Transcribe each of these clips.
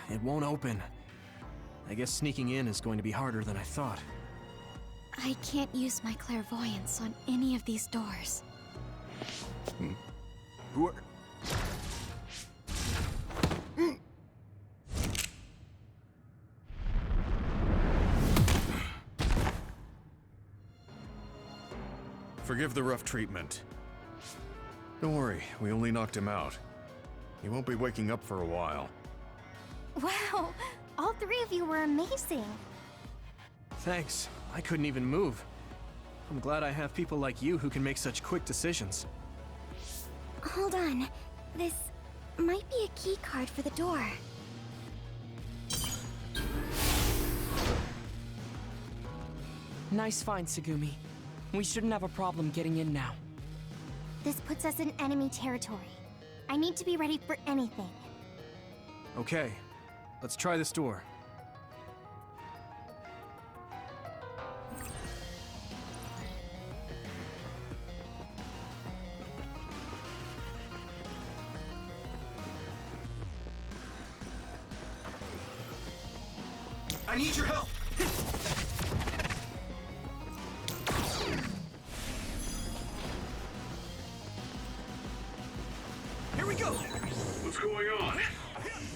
it won't open. I guess sneaking in is going to be harder than I thought. I can't use my clairvoyance on any of these doors. Who are... Forgive the rough treatment. Don't worry, we only knocked him out. He won't be waking up for a while. Wow, all three of you were amazing. Thanks. I couldn't even move. I'm glad I have people like you who can make such quick decisions. Hold on. This might be a key card for the door. Nice find, Tsugumi. We shouldn't have a problem getting in now. This puts us in enemy territory. I need to be ready for anything. Okay, let's try this door. I need your help! Here we go! What's going on?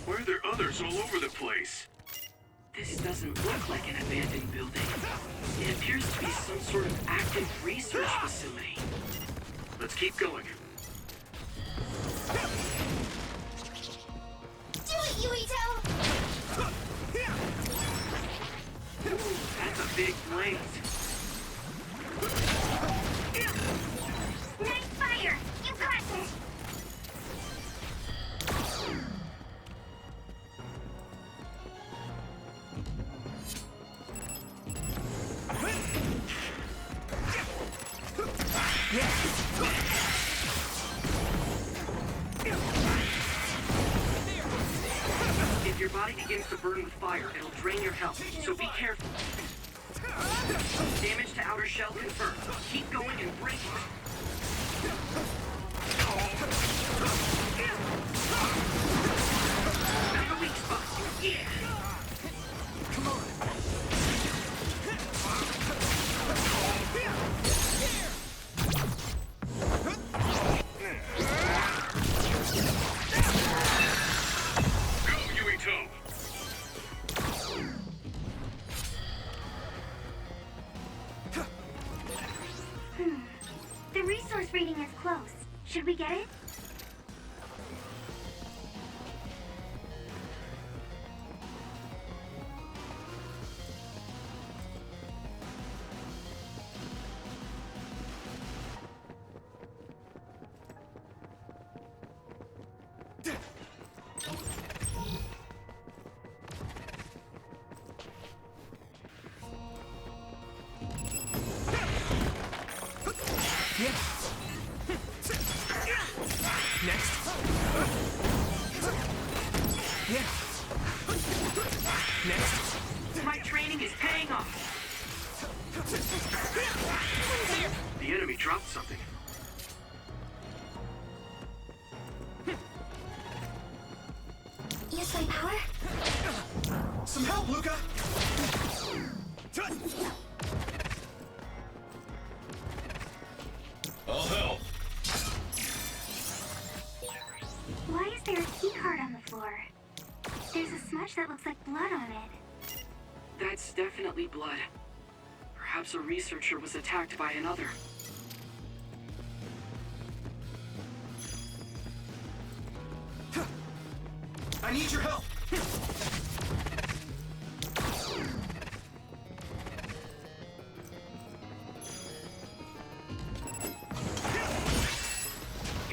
Why are there others all over the place? This doesn't look like an abandoned building. It appears to be some sort of active research facility. Let's keep going. Do it, Yuito! That's a big blaze. Nice fire! You got it! If your body begins to burn with fire, it'll drain your health, so be careful. Damage to outer shell confirmed. Keep going and break it. Another weak spot. Yeah. Come on! Go, Yuito! The resource reading is close. Should we get it? My training is paying off. The enemy dropped something. Use my power? Some help, Luca! I'll help. Why is there a key card on the floor? There's a smudge that looks like blood on it. That's definitely blood. Perhaps a researcher was attacked by another. I need your help! You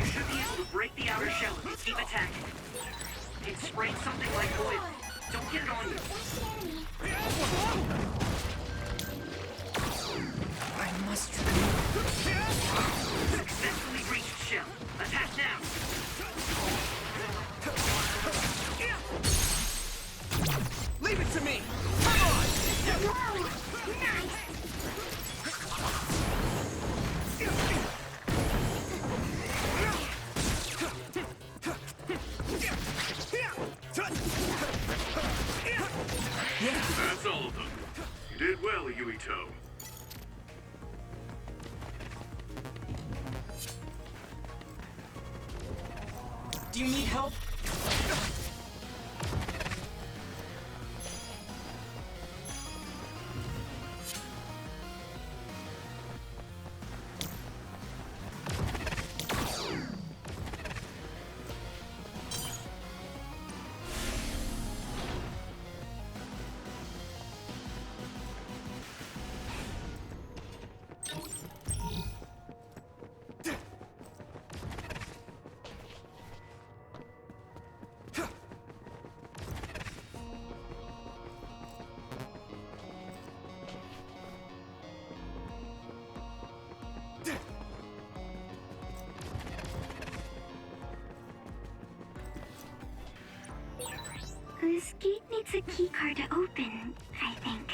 should be able to break the outer shell if you keep attacking. It sprayed something like oil. Don't get it on you. I must Successfully reached shell. Attack now. Leave it to me! Come on! Whoa! Nice! though. Do you need help? This gate needs a keycard to open, I think.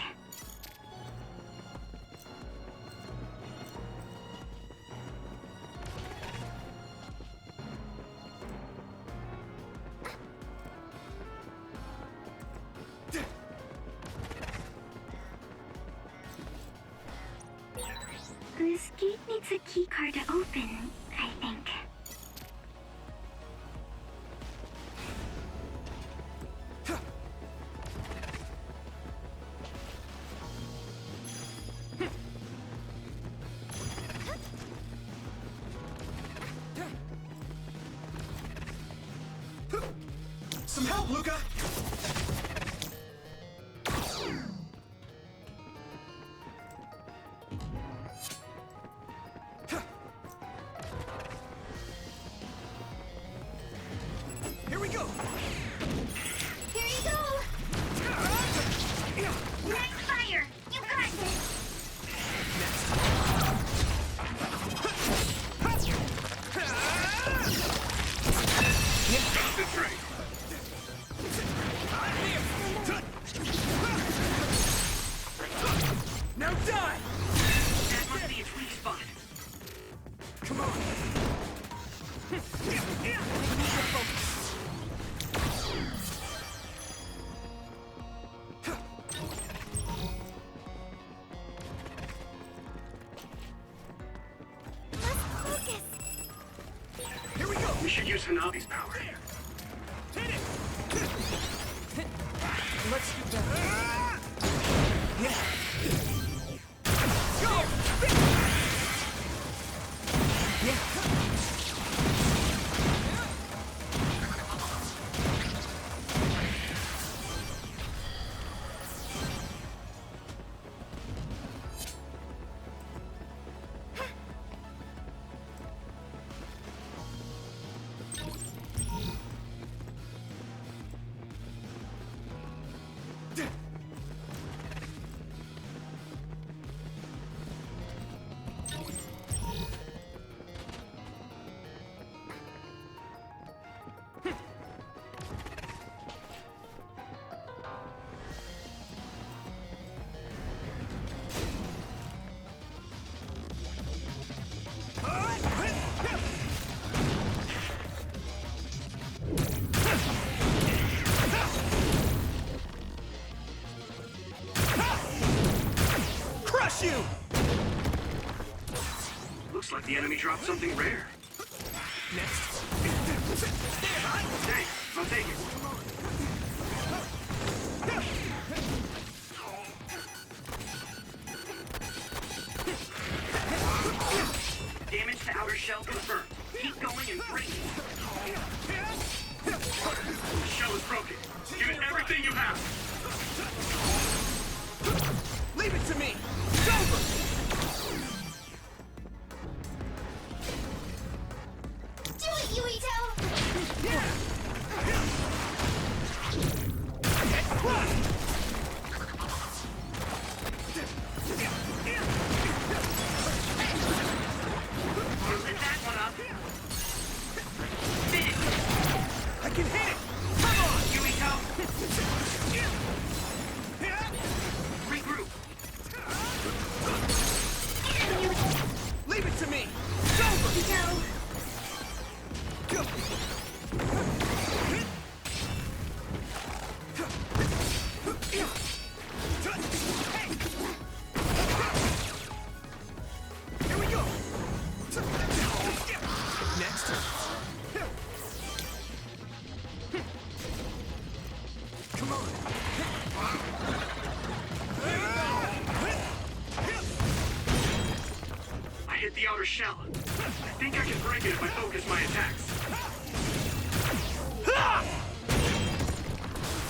This gate needs a keycard to open, I think. Some help, Luca! Here we go! Here you go! Nice fire! You got this! Concentrate. Now die! That must be its weak spot. Come on! Here we go! We should use Hanabi's power. Hit it! Let's do that. Go! Crush you! Looks like the enemy dropped something rare. Next. Thanks, I'll take it. Damage to outer shell confirmed. Keep going and break it. The shell is broken. Give it everything you have. Leave it to me! It's over! Do it, Yuito! Lit that one up. Finish! I can hit it! Come on! Yuito! Regroup. Leave it to me! It's over! No. Go! think I can break it if I focus my attacks.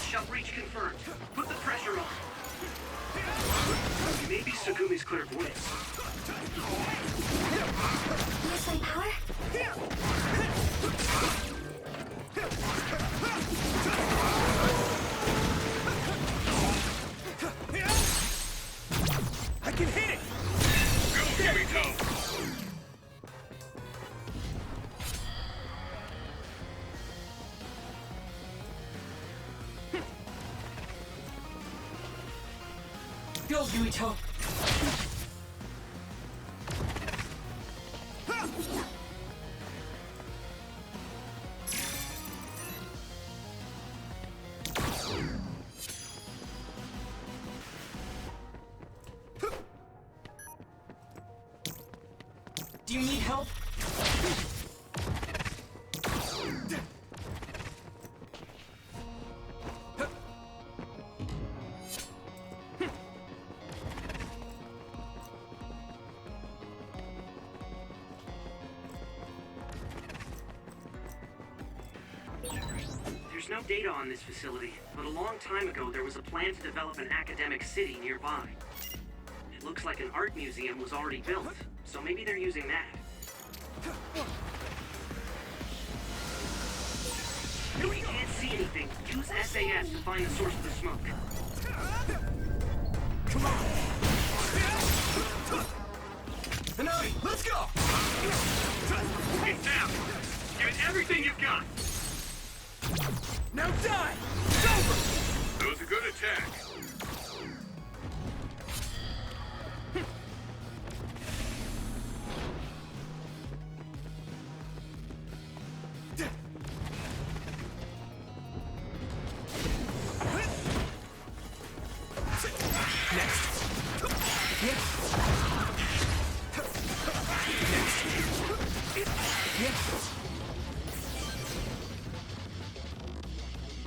Shell breach confirmed. Put the pressure on. Maybe Segumi's clairvoyance. Use my power? I can hit it! Go, Kirito! Go, Yuito! Do you need help? There's no data on this facility, but a long time ago there was a plan to develop an academic city nearby. It looks like an art museum was already built, so maybe they're using that. If you can't see anything, use SAS to find the source of the smoke. Come on! Hanami, let's go! Get down! Give it everything you've got! Now die! It's over! That was a good attack.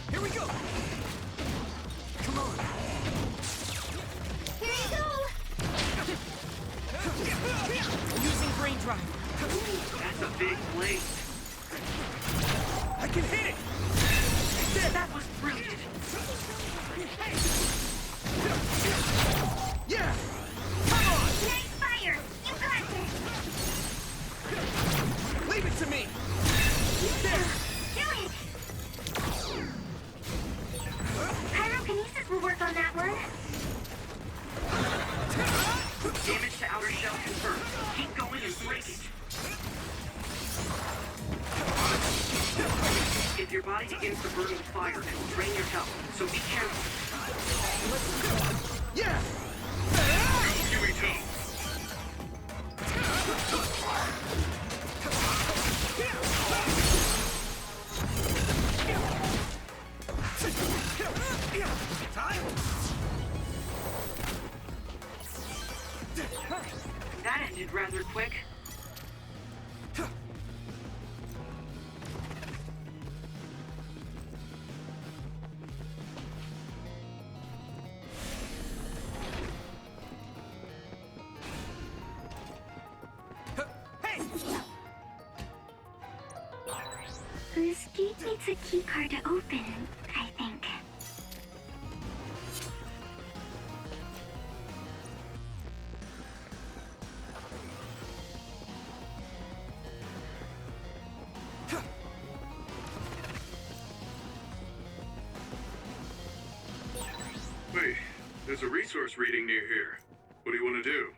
Here we go! Come on! Here you go! Using brain drive. That's a big blade. I can hit it! That was brilliant. Yeah! Come on! Nice fire! You got this! Leave it to me! There! Do it! Pyrokinesis will work on that one. Damage to outer shell confirmed. Keep going and break it. If your body begins to burn with fire, it will drain your health, so be careful. Yeah! Kirito! That ended rather quick. This gate needs a keycard to open, I think. Wait, there's a resource reading near here. What do you want to do?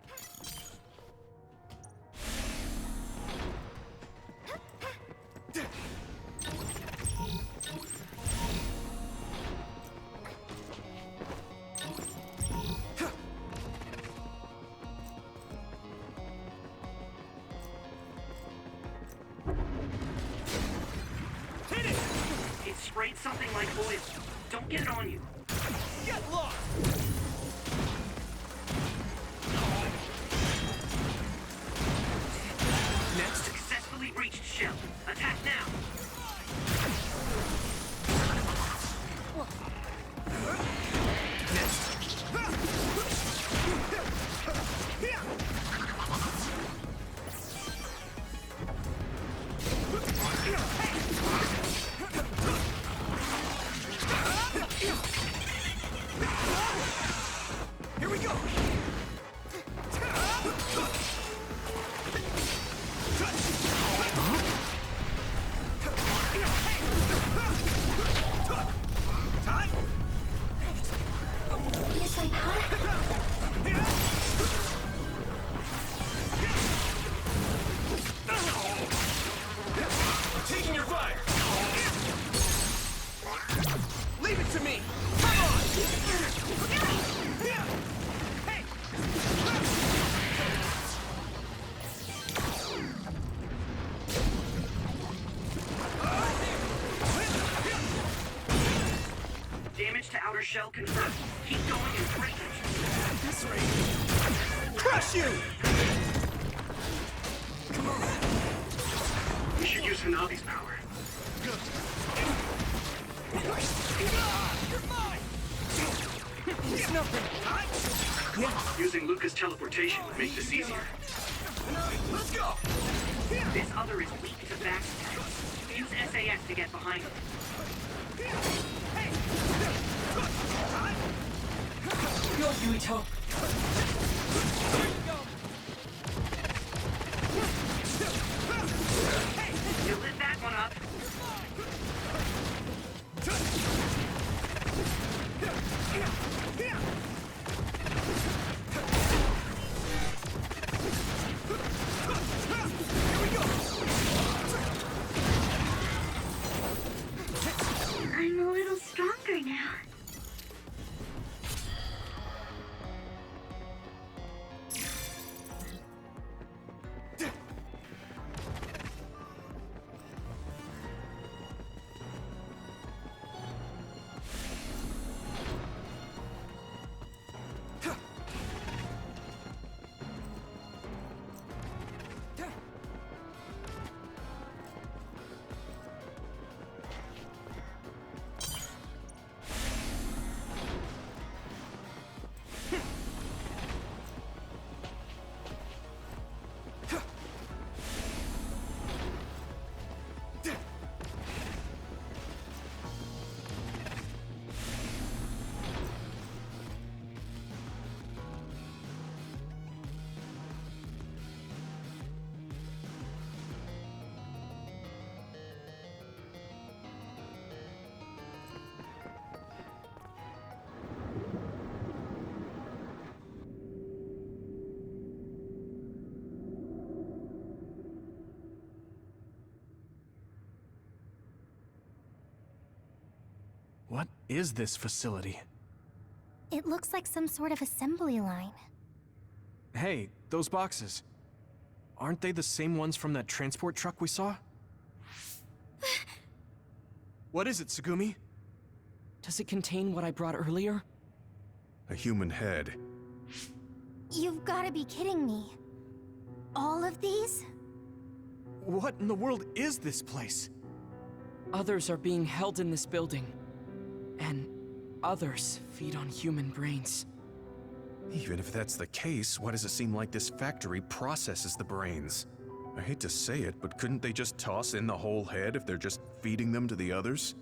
It sprayed something like oil. Don't get it on you. Get lost! Next, successfully breached shell. Attack now. outer shell confirmed. Keep going and break it. This way. Crush you! We should use Hanabi's power. It's nothing. Yeah. Using Luca's teleportation would make this easier. Let's go. This other is weak to backstab. Use SAS to get behind it. Go, Yuito. You lit that one up. I'm a little stronger now. What is this facility? It looks like some sort of assembly line. Hey, those boxes. Aren't they the same ones from that transport truck we saw? What is it, Tsugumi? Does it contain what I brought earlier? A human head. You've gotta be kidding me. All of these? What in the world is this place? Others are being held in this building. And others feed on human brains. Even if that's the case, why does it seem like this factory processes the brains? I hate to say it, but couldn't they just toss in the whole head if they're just feeding them to the others?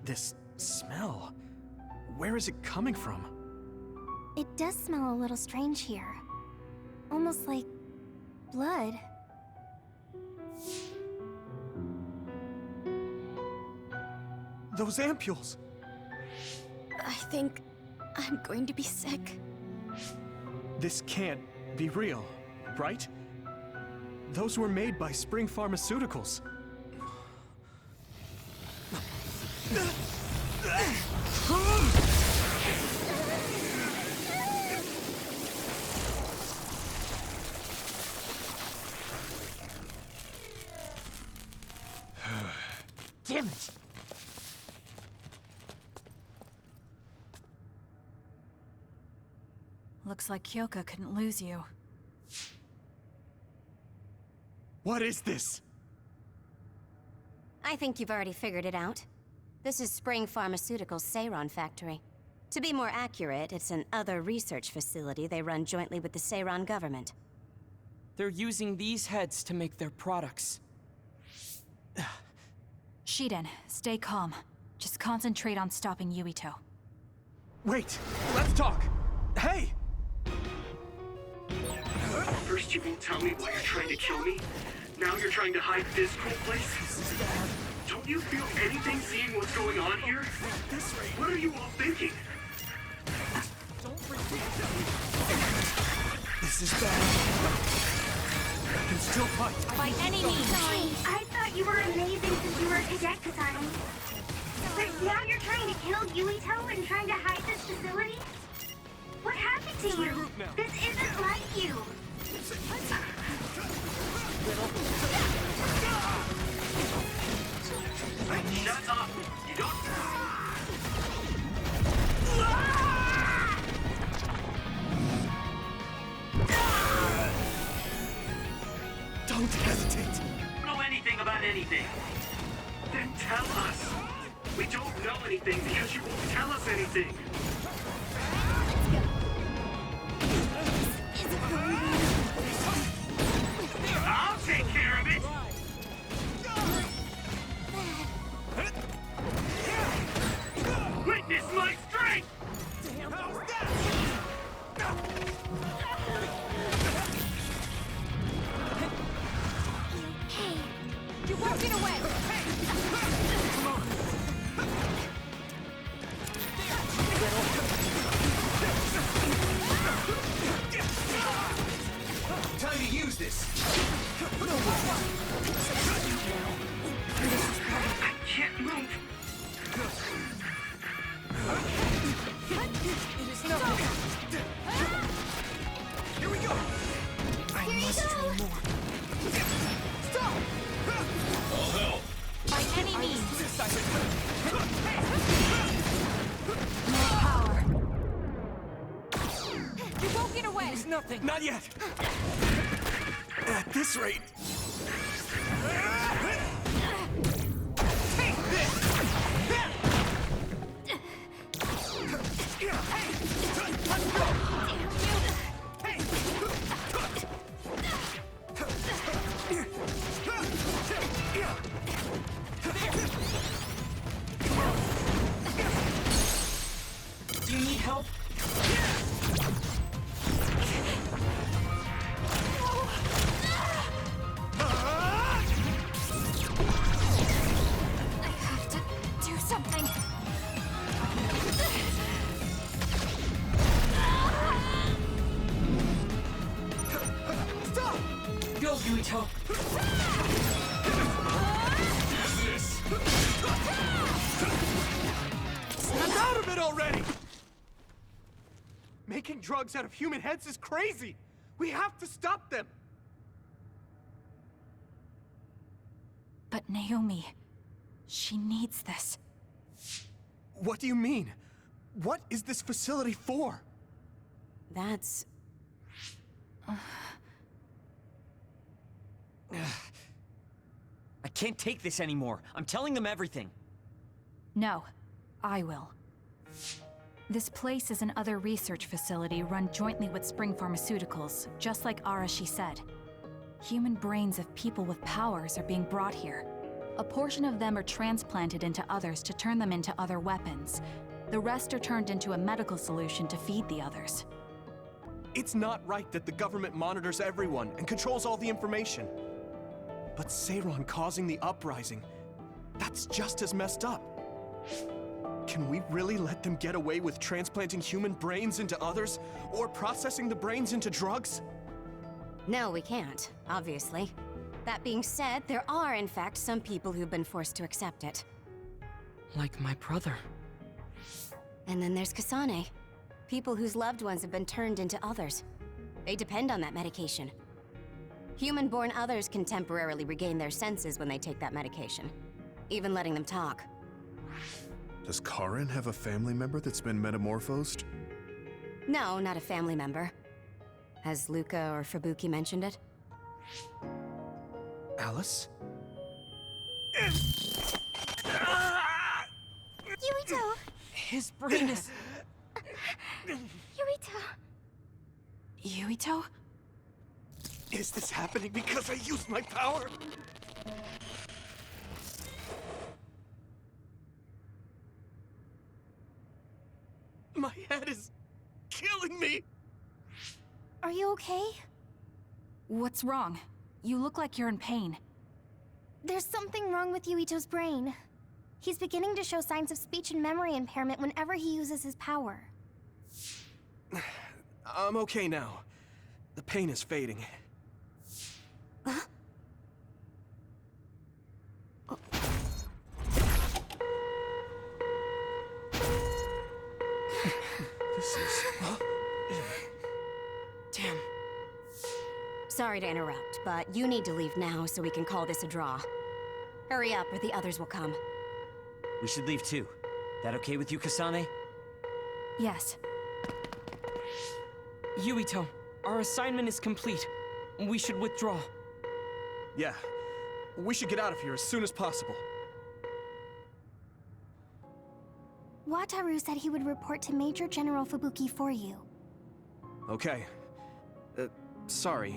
This smell. Where is it coming from? It does smell a little strange here. Almost like blood. Those ampules! I think I'm going to be sick. This can't be real, right? Those were made by Spring Pharmaceuticals. Damn it! Looks like Kyoka couldn't lose you. What is this? I think you've already figured it out. This is Spring Pharmaceuticals' Seiron factory. To be more accurate, it's an other research facility they run jointly with the Seiron government. They're using these heads to make their products. Shiden, stay calm. Just concentrate on stopping Yuito. Wait, let's talk! Hey! First you won't tell me why you're trying to kill me. Now you're trying to hide this cool place? Don't you feel anything seeing what's going on here? What are you all thinking? This is bad. I can still fight. By any means! Sorry, I thought you were amazing since you were a cadet Kasane. But now you're trying to kill Yuito and trying to hide this facility? What happened to you? This isn't like you. Shut up! You don't... Then tell us. We don't know anything because you won't tell us anything. I'll take care of it. Witness my strength. You're walking away! Time to use this. I can't move. Here we go. I must train more. Stop! All help. By any means. More power. You're walking away! It's nothing. Not yet! At this rate... Take this. Let's go. Do you need help? I have to do something. Stop. Go, Yuito. Snap out of it already! Making drugs out of human heads is crazy! We have to stop them! But Naomi, she needs this. What do you mean? What is this facility for? That's... I can't take this anymore. I'm telling them everything. No, I will. This place is another research facility run jointly with Spring Pharmaceuticals, just like Arashi said. Human brains of people with powers are being brought here. A portion of them are transplanted into others to turn them into other weapons. The rest are turned into a medical solution to feed the others. It's not right that the government monitors everyone and controls all the information. But Seiron causing the uprising, that's just as messed up. Can we really let them get away with transplanting human brains into others? Or processing the brains into drugs? No, we can't, obviously. That being said, there are, in fact, some people who've been forced to accept it. Like my brother. And then there's Kasane. People whose loved ones have been turned into others. They depend on that medication. Human-born others can temporarily regain their senses when they take that medication. Even letting them talk. Does Karin have a family member that's been metamorphosed? No, not a family member. Has Luca or Fubuki mentioned it? Alice? Yuito! His brain is... Yuito! Yuito? Is this happening because I used my power? My head is killing me! Are you okay? What's wrong? You look like you're in pain. There's something wrong with Yuito's brain. He's beginning to show signs of speech and memory impairment whenever he uses his power. I'm okay now. The pain is fading. This is... Damn. Sorry to interrupt, but you need to leave now so we can call this a draw. Hurry up or the others will come. We should leave too. That okay with you, Kasane? Yes. Yuito, our assignment is complete. We should withdraw. Yeah. We should get out of here as soon as possible. Wataru said he would report to Major General Fubuki for you. Okay. Sorry.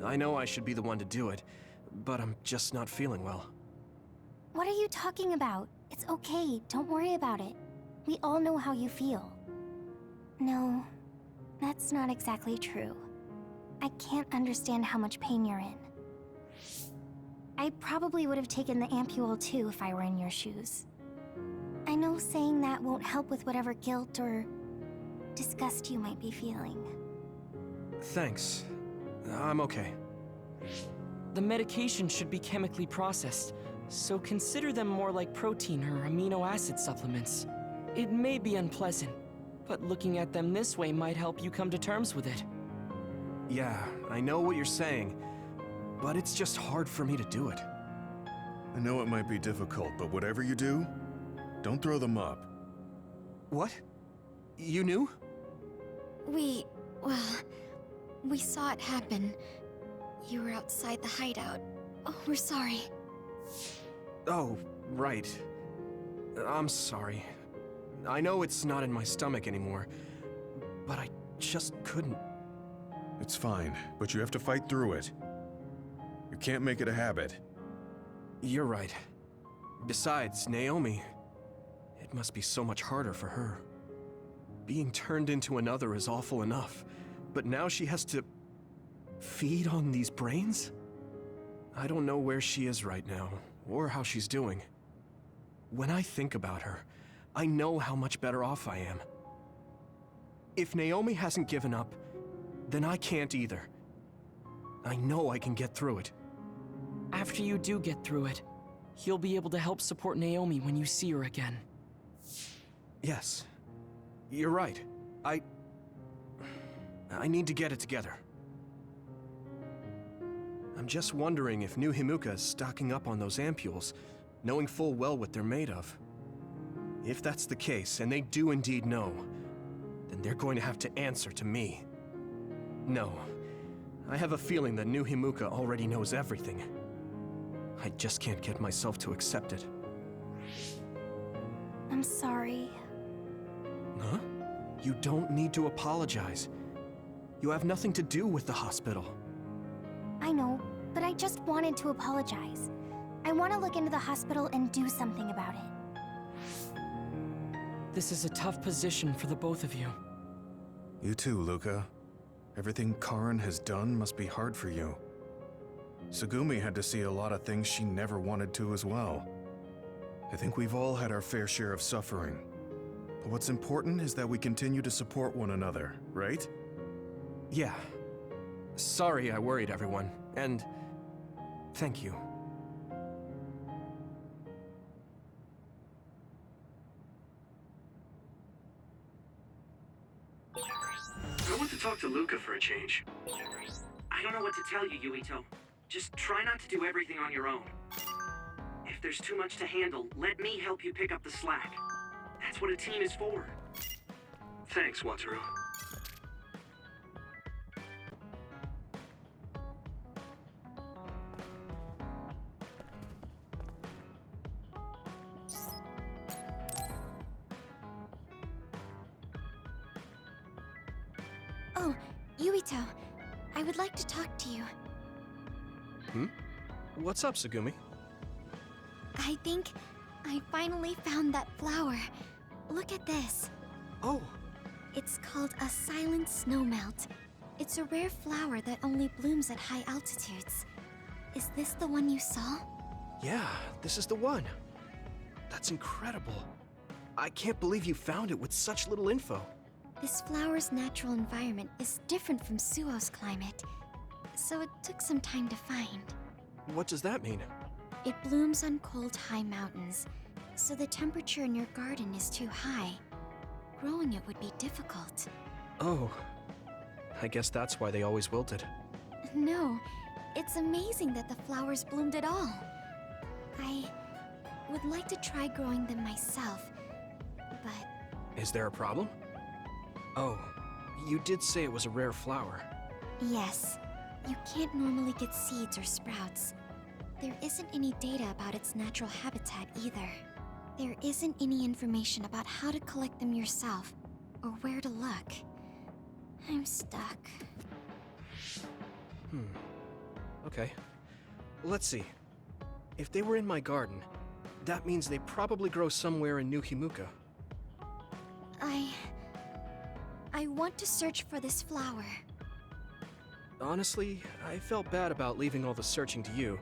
I know I should be the one to do it, but I'm just not feeling well. What are you talking about? It's okay, don't worry about it. We all know how you feel. No, that's not exactly true. I can't understand how much pain you're in. I probably would have taken the ampule too if I were in your shoes. I know saying that won't help with whatever guilt or disgust you might be feeling. Thanks. I'm okay. The medication should be chemically processed, so consider them more like protein or amino acid supplements. It may be unpleasant, but looking at them this way might help you come to terms with it. Yeah, I know what you're saying, but it's just hard for me to do it. I know it might be difficult, but whatever you do, don't throw them up. What? You knew? We saw it happen. You were outside the hideout. Oh, we're sorry. Oh, right. I'm sorry. I know it's not in my stomach anymore, but I just couldn't. It's fine, but you have to fight through it. You can't make it a habit. You're right. Besides, Naomi, it must be so much harder for her. Being turned into another is awful enough, but now she has to feed on these brains? I don't know where she is right now, or how she's doing. When I think about her, I know how much better off I am. If Naomi hasn't given up, then I can't either. I know I can get through it. After you do get through it, you'll be able to help support Naomi when you see her again. Yes, you're right. I need to get it together. I'm just wondering if New Himuka is stocking up on those ampules, knowing full well what they're made of. If that's the case, and they do indeed know, then they're going to have to answer to me. No, I have a feeling that New Himuka already knows everything. I just can't get myself to accept it. I'm sorry. Huh? You don't need to apologize. You have nothing to do with the hospital. I know, but I just wanted to apologize. I want to look into the hospital and do something about it. This is a tough position for the both of you. You too, Luca. Everything Karin has done must be hard for you. Tsugumi had to see a lot of things she never wanted to as well. I think we've all had our fair share of suffering. But what's important is that we continue to support one another, right? Yeah. Sorry I worried everyone, and thank you. I want to talk to Luca for a change. I don't know what to tell you, Yuito. Just try not to do everything on your own. If there's too much to handle, let me help you pick up the slack. That's what a team is for. Thanks, Wataru. Oh, Yuito, I would like to talk to you. What's up, Tsugumi? I think I finally found that flower. Look at this. Oh, It's called a silent snowmelt. It's a rare flower that only blooms at high altitudes. Is this the one you saw? yeah, this is the one. That's incredible. I can't believe you found it with such little info. This flower's natural environment is different from Suo's climate, so it took some time to find. What does that mean? It blooms on cold, high mountains, so the temperature in your garden is too high. Growing it would be difficult. Oh, I guess that's why they always wilted. No, it's amazing that the flowers bloomed at all. I would like to try growing them myself, but Is there a problem? Oh, you did say it was a rare flower. yes, you can't normally get seeds or sprouts. There isn't any data about its natural habitat either. There isn't any information about how to collect them yourself, or where to look. I'm stuck. Okay. Let's see. If they were in my garden, that means they probably grow somewhere in New Himuka. I want to search for this flower. Honestly, I felt bad about leaving all the searching to you,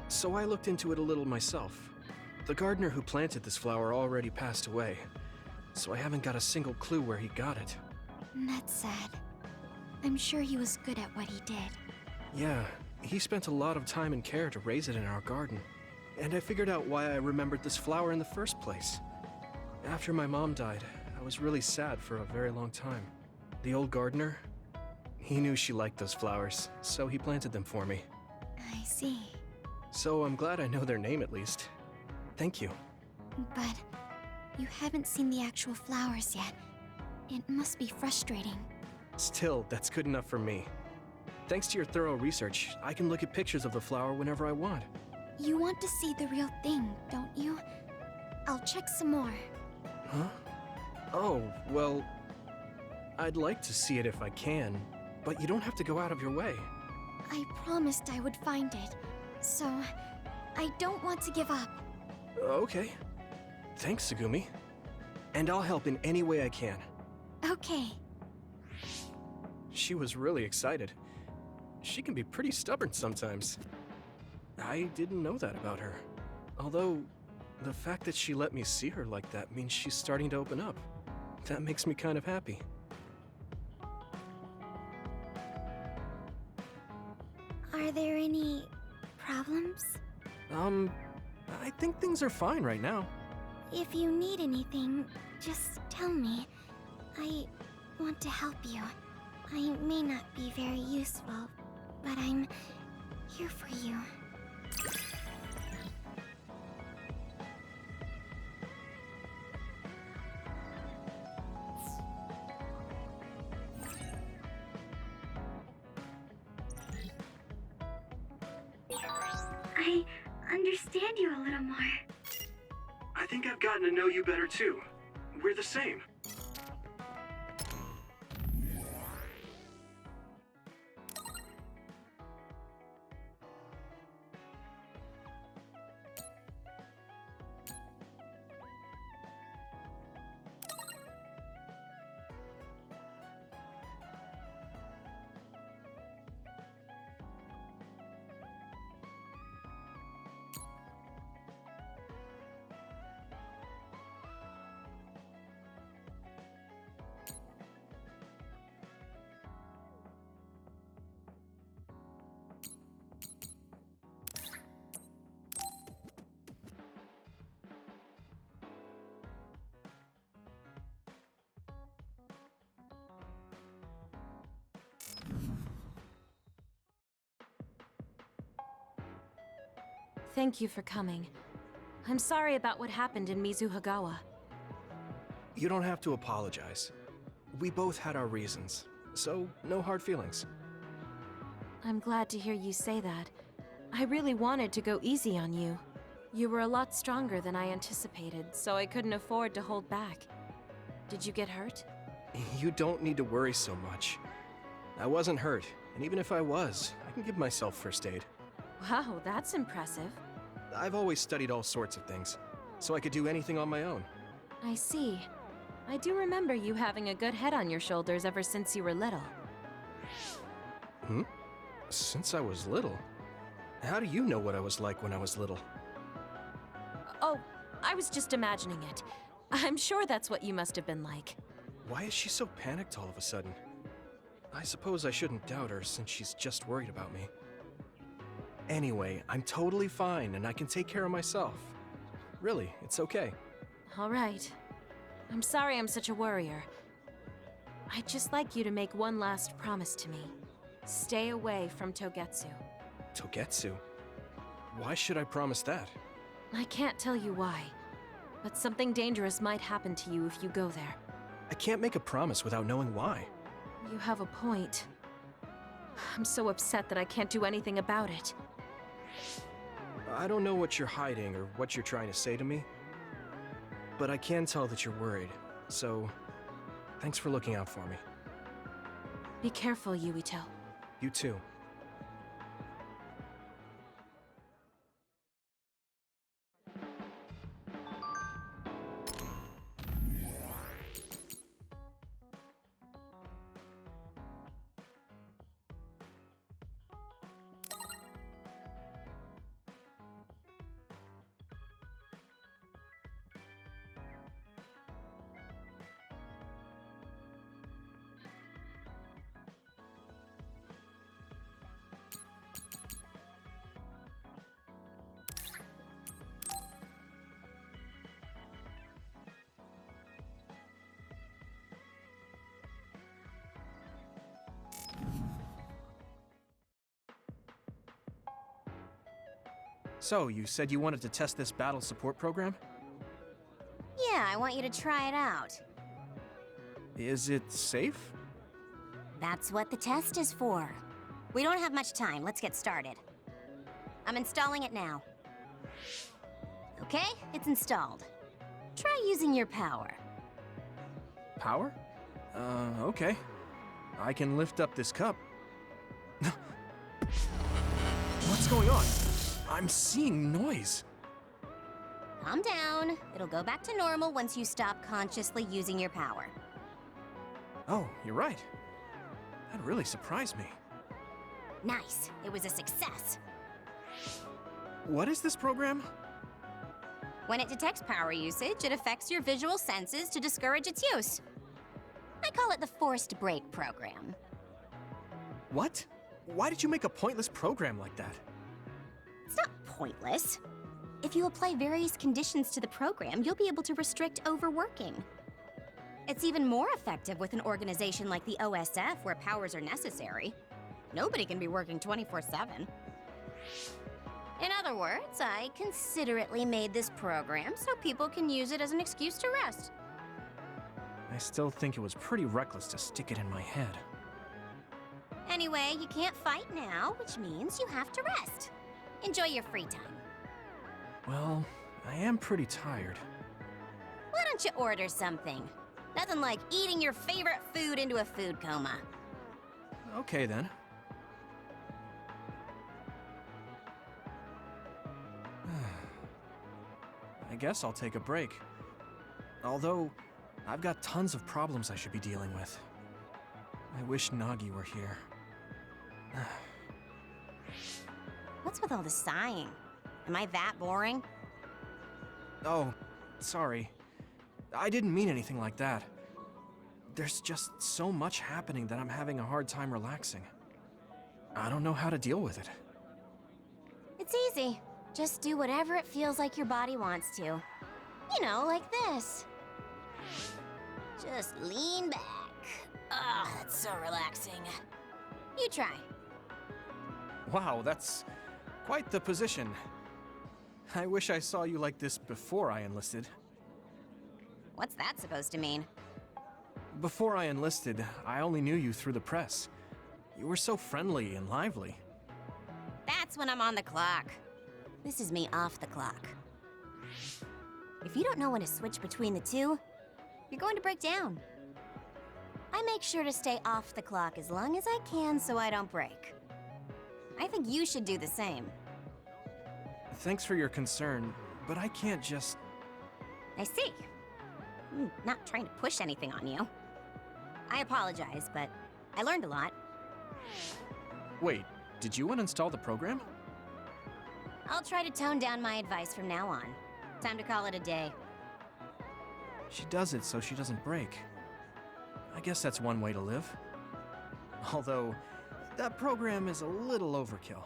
so I looked into it a little myself. The gardener who planted this flower already passed away, so I haven't got a single clue where he got it. That's sad. I'm sure he was good at what he did. Yeah, he spent a lot of time and care to raise it in our garden, and I figured out why I remembered this flower in the first place. After my mom died, I was really sad for a very long time. The old gardener, he knew she liked those flowers, so he planted them for me. I see. So I'm glad I know their name at least. Thank you. But you haven't seen the actual flowers yet. It must be frustrating. Still, that's good enough for me. Thanks to your thorough research, I can look at pictures of the flower whenever I want. You want to see the real thing, don't you? I'll check some more. Huh? Oh, well, I'd like to see it if I can, but you don't have to go out of your way. I promised I would find it, so I don't want to give up. Okay. Thanks, Tsugumi. And I'll help in any way I can. Okay. She was really excited. She can be pretty stubborn sometimes. I didn't know that about her. Although, the fact that she let me see her like that means she's starting to open up. That makes me kind of happy. Are there any problems? I think things are fine right now. If you need anything, just tell me. I want to help you. I may not be very useful, but I'm here for you. I understand you a little more. I think I've gotten to know you better too. We're the same. Thank you for coming. I'm sorry about what happened in Mizuhagawa. You don't have to apologize. We both had our reasons, so no hard feelings. I'm glad to hear you say that. I really wanted to go easy on you. You were a lot stronger than I anticipated, so I couldn't afford to hold back. Did you get hurt? You don't need to worry so much. I wasn't hurt, and even if I was, I can give myself first aid. Wow, that's impressive. I've always studied all sorts of things, so I could do anything on my own. I see. I do remember you having a good head on your shoulders ever since you were little. Since I was little? How do you know what I was like when I was little? Oh, I was just imagining it. I'm sure that's what you must have been like. Why is she so panicked all of a sudden? I suppose I shouldn't doubt her since she's just worried about me. Anyway, I'm totally fine and I can take care of myself. Really, it's okay. All right. I'm sorry I'm such a worrier. I'd just like you to make one last promise to me. Stay away from Togetsu. Togetsu? Why should I promise that? I can't tell you why, but something dangerous might happen to you if you go there. I can't make a promise without knowing why. You have a point. I'm so upset that I can't do anything about it. I don't know what you're hiding or what you're trying to say to me, but I can tell that you're worried. So, thanks for looking out for me. Be careful, Yuito. You too. So, you said you wanted to test this battle support program? Yeah, I want you to try it out. Is it safe? That's what the test is for. We don't have much time. Let's get started. I'm installing it now. Okay, it's installed. Try using your power. Power? Okay. I can lift up this cup. What's going on? I'm seeing noise. Calm down. It'll go back to normal once you stop consciously using your power. Oh, you're right. That really surprised me. Nice. It was a success. What is this program? When it detects power usage, it affects your visual senses to discourage its use. I call it the forced break program. What? Why did you make a pointless program like that? It's not pointless. If you apply various conditions to the program, you'll be able to restrict overworking. It's even more effective with an organization like the OSF where powers are necessary. Nobody can be working 24/7. In other words, I considerately made this program so people can use it as an excuse to rest. I still think it was pretty reckless to stick it in my head. Anyway, you can't fight now, which means you have to rest. Enjoy your free time. Well, I am pretty tired. Why don't you order something? Nothing like eating your favorite food into a food coma. Okay then. I guess I'll take a break. Although, I've got tons of problems I should be dealing with. I wish Nagi were here. What's with all the sighing? Am I that boring? Oh, sorry. I didn't mean anything like that. There's just so much happening that I'm having a hard time relaxing. I don't know how to deal with it. It's easy. Just do whatever it feels like your body wants to. You know, like this. Just lean back. Ah, that's so relaxing. You try. Wow, that's quite the position. I wish I saw you like this before I enlisted. What's that supposed to mean? Before I enlisted, I only knew you through the press. You were so friendly and lively. That's when I'm on the clock. This is me off the clock. If you don't know when to switch between the two, you're going to break down. I make sure to stay off the clock as long as I can so I don't break. I think you should do the same. Thanks for your concern, but I can't just... I see. I'm not trying to push anything on you. I apologize, but I learned a lot. Wait, did you uninstall the program? I'll try to tone down my advice from now on. Time to call it a day. She does it so she doesn't break. I guess that's one way to live. Although, that program is a little overkill.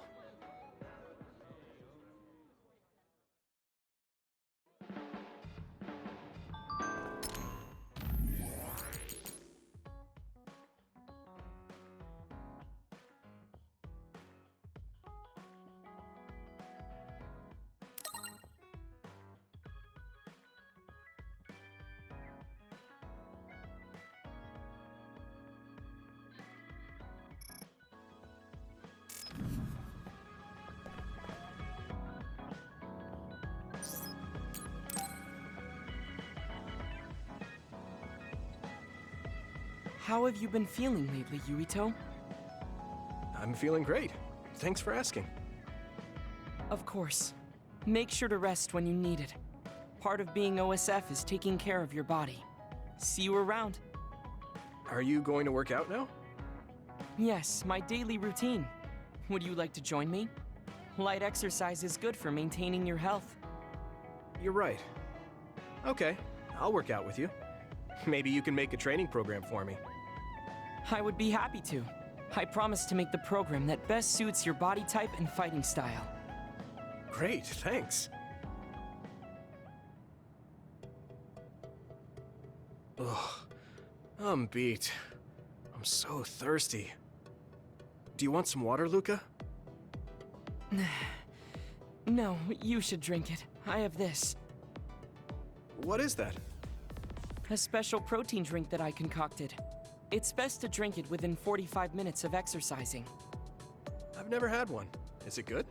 How have you been feeling lately, Yuito? I'm feeling great. Thanks for asking. Of course. Make sure to rest when you need it. Part of being OSF is taking care of your body. See you around. Are you going to work out now? Yes, my daily routine. Would you like to join me? Light exercise is good for maintaining your health. You're right. Okay, I'll work out with you. Maybe you can make a training program for me. I would be happy to. I promise to make the program that best suits your body type and fighting style. Great, thanks. Ugh, I'm beat. I'm so thirsty. Do you want some water, Luca? No, you should drink it. I have this. What is that? A special protein drink that I concocted. It's best to drink it within 45 minutes of exercising. I've never had one. Is it good?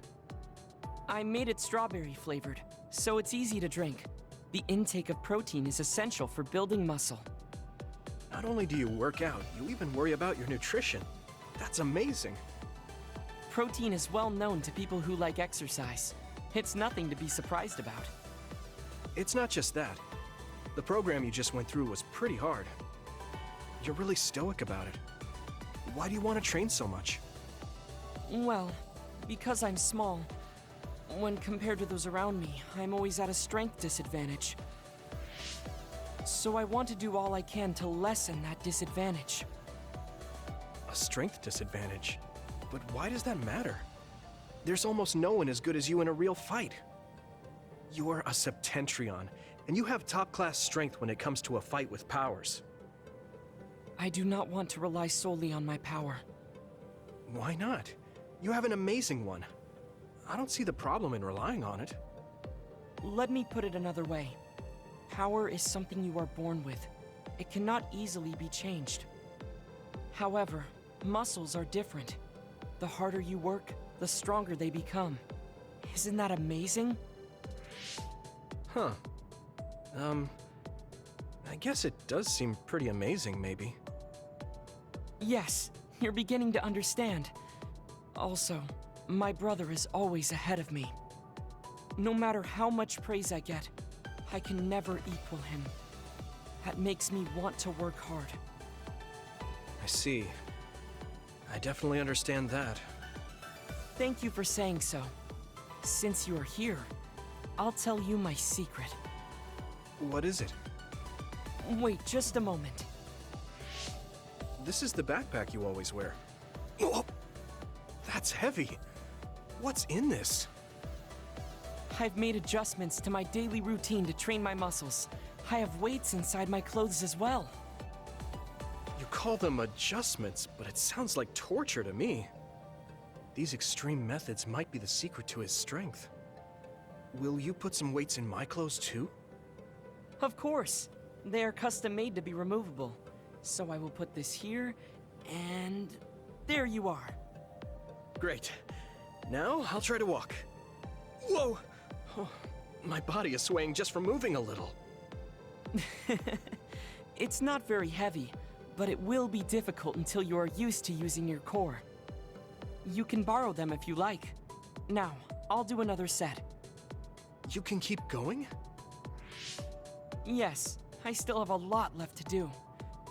I made it strawberry flavored, so it's easy to drink. The intake of protein is essential for building muscle. Not only do you work out, you even worry about your nutrition. That's amazing. Protein is well known to people who like exercise. It's nothing to be surprised about. It's not just that. The program you just went through was pretty hard. You're really stoic about it. Why do you want to train so much? Well, because I'm small. When compared to those around me, I'm always at a strength disadvantage. So I want to do all I can to lessen that disadvantage. A strength disadvantage? But why does that matter? There's almost no one as good as you in a real fight. You're a Septentrion, and you have top-class strength when it comes to a fight with powers. I do not want to rely solely on my power. Why not? You have an amazing one. I don't see the problem in relying on it. Let me put it another way. Power is something you are born with. It cannot easily be changed. However, muscles are different. The harder you work, the stronger they become. Isn't that amazing? Huh. I guess it does seem pretty amazing, maybe. Yes, you're beginning to understand. Also, my brother is always ahead of me. No matter how much praise I get, I can never equal him. That makes me want to work hard. I see. I definitely understand that. Thank you for saying so. Since you are here, I'll tell you my secret. What is it? Wait just a moment. This is the backpack you always wear. Oh, that's heavy. What's in this? I've made adjustments to my daily routine to train my muscles. I have weights inside my clothes as well. You call them adjustments, but it sounds like torture to me. These extreme methods might be the secret to his strength. Will you put some weights in my clothes too? Of course. They are custom made to be removable. So I will put this here, and there you are. Great. Now I'll try to walk. Whoa! Oh, my body is swaying just from moving a little. It's not very heavy, but it will be difficult until you are used to using your core. You can borrow them if you like. Now, I'll do another set. You can keep going? Yes, I still have a lot left to do.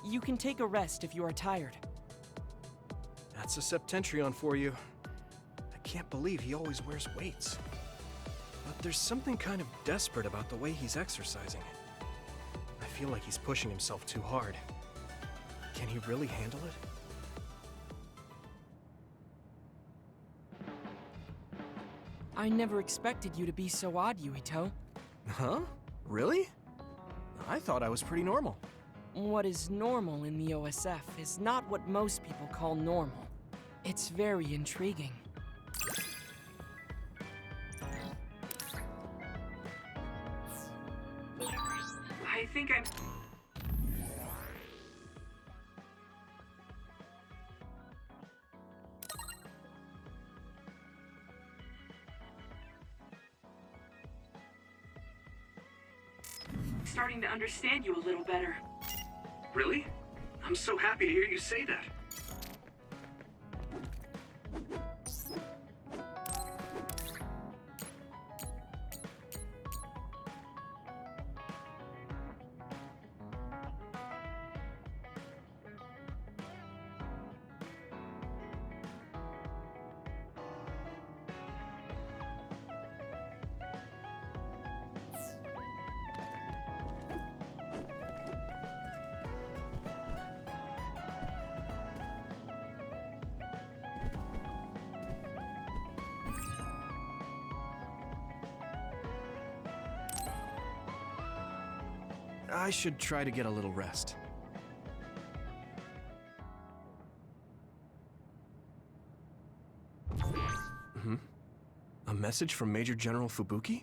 You can take a rest if you are tired. That's a Septentrion for you. I can't believe he always wears weights. But there's something kind of desperate about the way he's exercising. I feel like he's pushing himself too hard. Can he really handle it? I never expected you to be so odd, Yuito. Huh? Really? I thought I was pretty normal. What is normal in the OSF is not what most people call normal. It's very intriguing. I think I'm... starting to understand you a little better. Really? I'm so happy to hear you say that. I should try to get a little rest. A message from Major General Fubuki?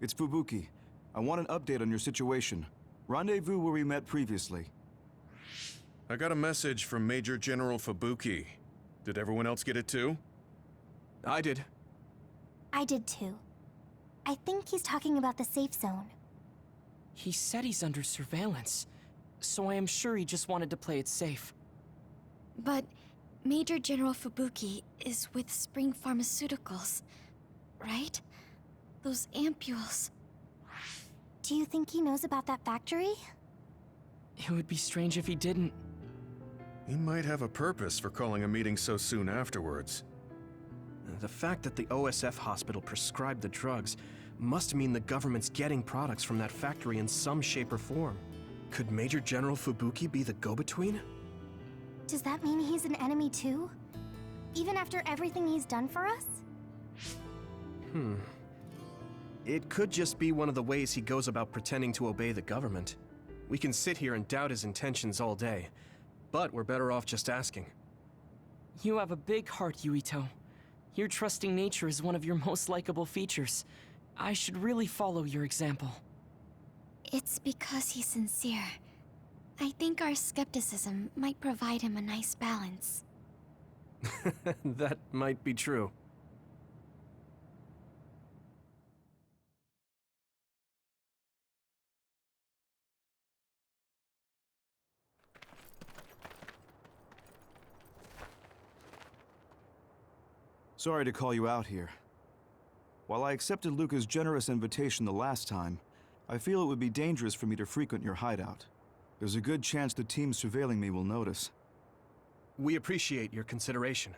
It's Fubuki. I want an update on your situation. Rendezvous where we met previously. I got a message from Major General Fubuki. Did everyone else get it too? I did. I did too. I think he's talking about the safe zone. He said he's under surveillance, so I am sure he just wanted to play it safe. But Major General Fubuki is with Spring Pharmaceuticals, right? Those ampules. Do you think he knows about that factory? It would be strange if he didn't. He might have a purpose for calling a meeting so soon afterwards. The fact that the OSF hospital prescribed the drugs must mean the government's getting products from that factory in some shape or form. Could Major General Fubuki be the go-between? Does that mean he's an enemy too? Even after everything he's done for us? It could just be one of the ways he goes about pretending to obey the government. We can sit here and doubt his intentions all day, but we're better off just asking. You have a big heart, Yuito. Your trusting nature is one of your most likable features. I should really follow your example. It's because he's sincere. I think our skepticism might provide him a nice balance. That might be true. Sorry to call you out here. While I accepted Luca's generous invitation the last time, I feel it would be dangerous for me to frequent your hideout. There's a good chance the team surveilling me will notice. We appreciate your consideration.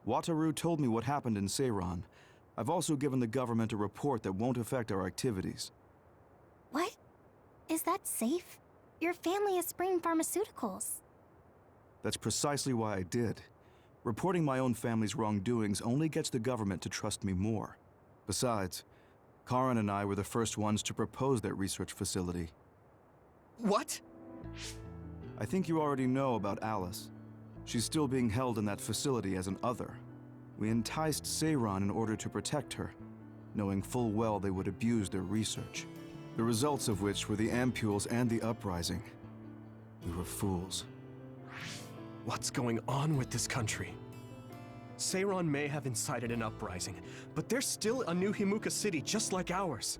Wataru told me what happened in Seiran. I've also given the government a report that won't affect our activities. What? Is that safe? Your family is Spring Pharmaceuticals. That's precisely why I did. Reporting my own family's wrongdoings only gets the government to trust me more. Besides, Karin and I were the first ones to propose that research facility. What? I think you already know about Alice. She's still being held in that facility as an other. We enticed Seiran in order to protect her, knowing full well they would abuse their research. The results of which were the ampules and the uprising. We were fools. What's going on with this country? Seiran may have incited an uprising, but there's still a new Himuka city just like ours.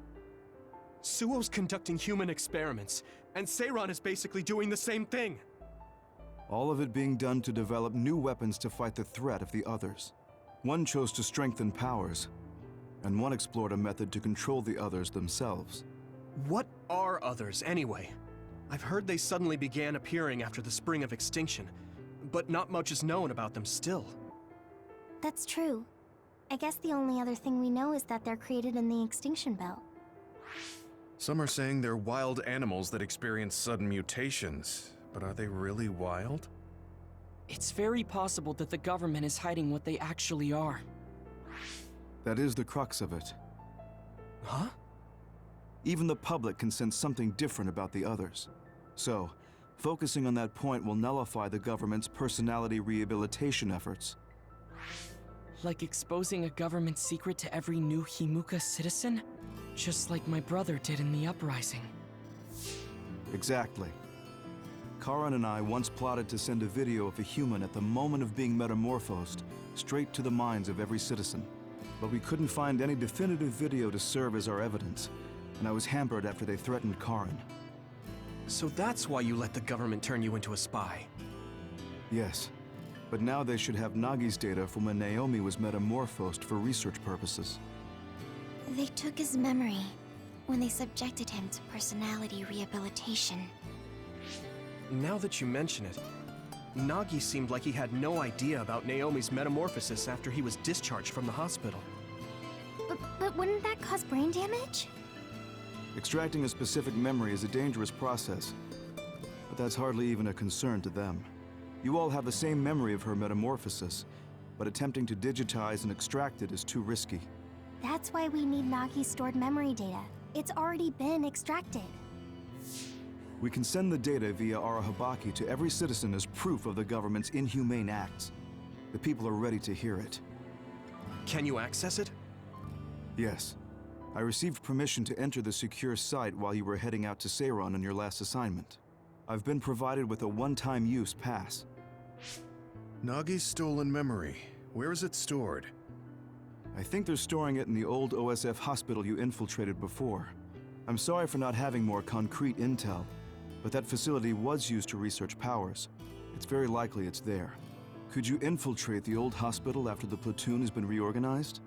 Suo's conducting human experiments, and Seiran is basically doing the same thing. All of it being done to develop new weapons to fight the threat of the others. One chose to strengthen powers, and one explored a method to control the others themselves. What are others, anyway? I've heard they suddenly began appearing after the Spring of Extinction, but not much is known about them still. That's true. I guess the only other thing we know is that they're created in the Extinction Belt. Some are saying they're wild animals that experience sudden mutations, but are they really wild? It's very possible that the government is hiding what they actually are. That is the crux of it. Huh? Even the public can sense something different about the others. So, focusing on that point will nullify the government's personality rehabilitation efforts. Like exposing a government secret to every new Himuka citizen? Just like my brother did in the uprising. Exactly. Karin and I once plotted to send a video of a human at the moment of being metamorphosed straight to the minds of every citizen. But we couldn't find any definitive video to serve as our evidence, and I was hampered after they threatened Karin. So that's why you let the government turn you into a spy. Yes. But now they should have Nagi's data from when Naomi was metamorphosed for research purposes. They took his memory when they subjected him to personality rehabilitation. Now that you mention it, Nagi seemed like he had no idea about Naomi's metamorphosis after he was discharged from the hospital. But wouldn't that cause brain damage? Extracting a specific memory is a dangerous process, but that's hardly even a concern to them. You all have the same memory of her metamorphosis, but attempting to digitize and extract it is too risky. That's why we need Nagi's stored memory data. It's already been extracted. We can send the data via Arahabaki to every citizen as proof of the government's inhumane acts. The people are ready to hear it. Can you access it? Yes. I received permission to enter the secure site while you were heading out to Seiron on your last assignment. I've been provided with a one-time use pass. Nagi's stolen memory. Where is it stored? I think they're storing it in the old OSF hospital you infiltrated before. I'm sorry for not having more concrete intel, but that facility was used to research powers. It's very likely it's there. Could you infiltrate the old hospital after the platoon has been reorganized?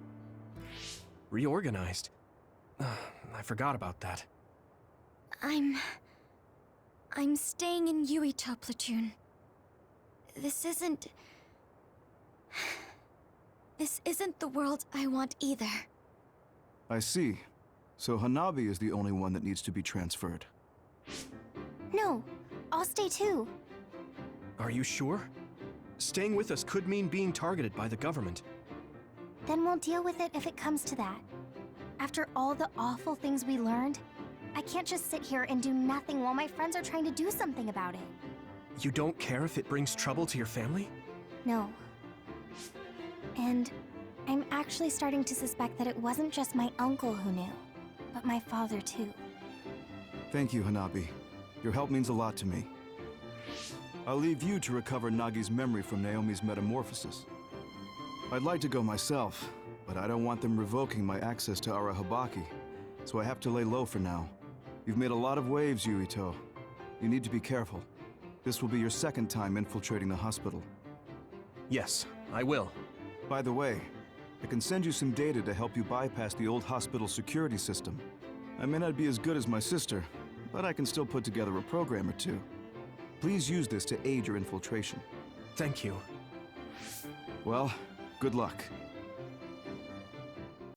Reorganized? I forgot about that. I'm staying in Yuito platoon. This isn't the world I want either. I see. So Hanabi is the only one that needs to be transferred. No, I'll stay too. Are you sure? Staying with us could mean being targeted by the government. Then we'll deal with it if it comes to that. After all the awful things we learned, I can't just sit here and do nothing while my friends are trying to do something about it. You don't care if it brings trouble to your family? No. And I'm actually starting to suspect that it wasn't just my uncle who knew, but my father too. Thank you, Hanabi. Your help means a lot to me. I'll leave you to recover Nagi's memory from Naomi's metamorphosis. I'd like to go myself, but I don't want them revoking my access to Arahabaki, so I have to lay low for now. You've made a lot of waves, Yuito. You need to be careful. This will be your second time infiltrating the hospital. Yes, I will. By the way, I can send you some data to help you bypass the old hospital security system. I may not be as good as my sister, but I can still put together a program or two. Please use this to aid your infiltration. Thank you. Well, good luck.